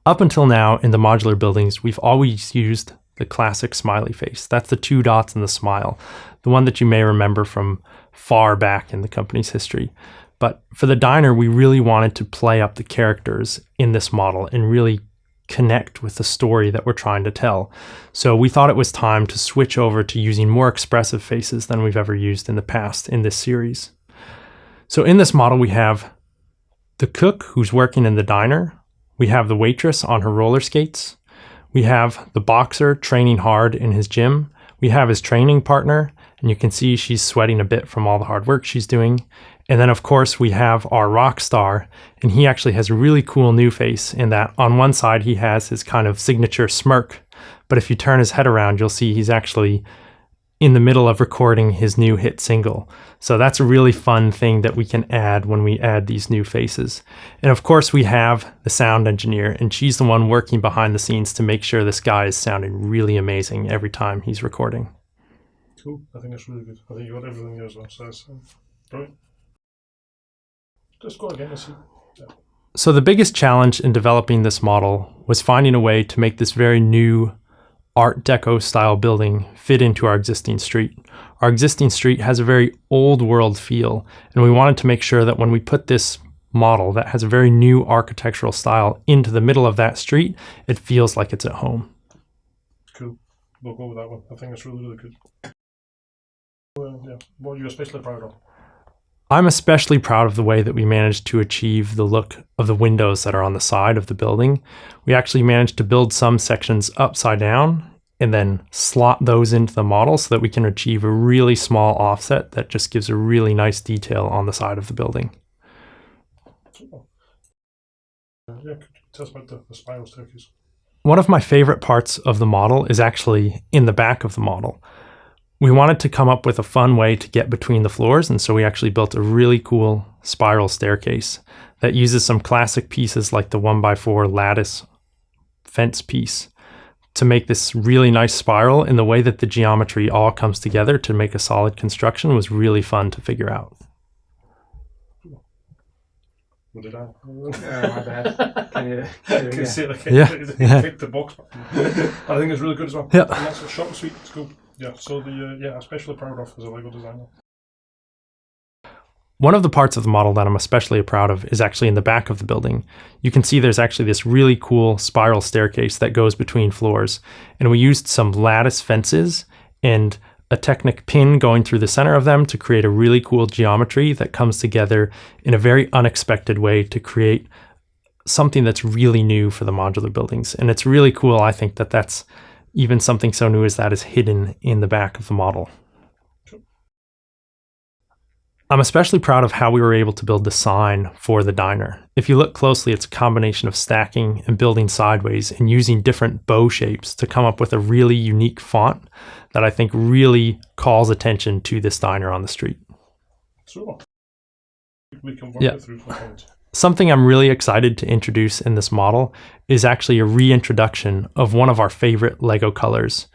Up until now, in the modular buildings, we've always used the classic smiley face. That's the 2 dots and the smile, the one that you may remember from far back in the company's history. But for the diner, we really wanted to play up the characters in this model and really connect with the story that we're trying to tell. So we thought it was time to switch over to using more expressive faces than we've ever used in the past in this series. So in this model, we have the cook who's working in the diner. We have the waitress on her roller skates. We have the boxer training hard in his gym. We have his training partner, and you can see she's sweating a bit from all the hard work she's doing. And then, of course, we have our rock star, and he actually has a really cool new face in that on one side he has his kind of signature smirk, but if you turn his head around, you'll see he's actually in the middle of recording his new hit single. So that's a really fun thing that we can add when we add these new faces. And of course, we have the sound engineer, and she's the one working behind the scenes to make sure this guy is sounding really amazing every time he's recording. Cool. I think that's really good. I think you got everything there as well. So brilliant. Just go again and see. Yeah. So the biggest challenge in developing this model was finding a way to make this very new Art Deco style building fit into our existing street. Our existing street has a very old world feel, and we wanted to make sure that when we put this model that has a very new architectural style into the middle of that street, it feels like it's at home. Cool. We'll go with that one. I think it's really, really good. Yeah. What are you especially proud of? I'm especially proud of the way that we managed to achieve the look of the windows that are on the side of the building. We actually managed to build some sections upside down and then slot those into the model so that we can achieve a really small offset that just gives a really nice detail on the side of the building. Yeah, could you tell us about the spiral staircase? One of my favorite parts of the model is actually in the back of the model. We wanted to come up with a fun way to get between the floors, and so we actually built a really cool spiral staircase that uses some classic pieces like the 1x4 lattice fence piece to make this really nice spiral, and the way that the geometry all comes together to make a solid construction was really fun to figure out. What did I? My bad. Can you see it? Yeah. Pick the box. I think it's really good as well. Yeah. And that's a short and sweet. It's cool. Yeah, so especially proud of as a Lego designer. One of the parts of the model that I'm especially proud of is actually in the back of the building. You can see there's actually this really cool spiral staircase that goes between floors. And we used some lattice fences and a Technic pin going through the center of them to create a really cool geometry that comes together in a very unexpected way to create something that's really new for the modular buildings. And it's really cool, I think, that that's even something so new as that is hidden in the back of the model. I'm especially proud of how we were able to build the sign for the diner. If you look closely, it's a combination of stacking and building sideways and using different bow shapes to come up with a really unique font that I think really calls attention to this diner on the street. So we can work it through some. Something I'm really excited to introduce in this model is actually a reintroduction of one of our favorite Lego colors.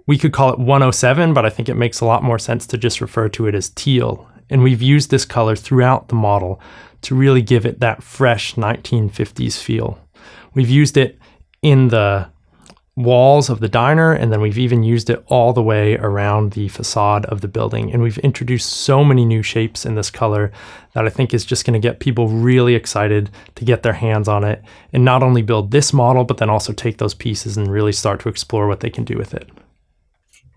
We could call it 107, but I think it makes a lot more sense to just refer to it as teal. And we've used this color throughout the model to really give it that fresh 1950s feel. We've used it in the walls of the diner, and then we've even used it all the way around the facade of the building. And we've introduced so many new shapes in this color that I think is just going to get people really excited to get their hands on it and not only build this model, but then also take those pieces and really start to explore what they can do with it.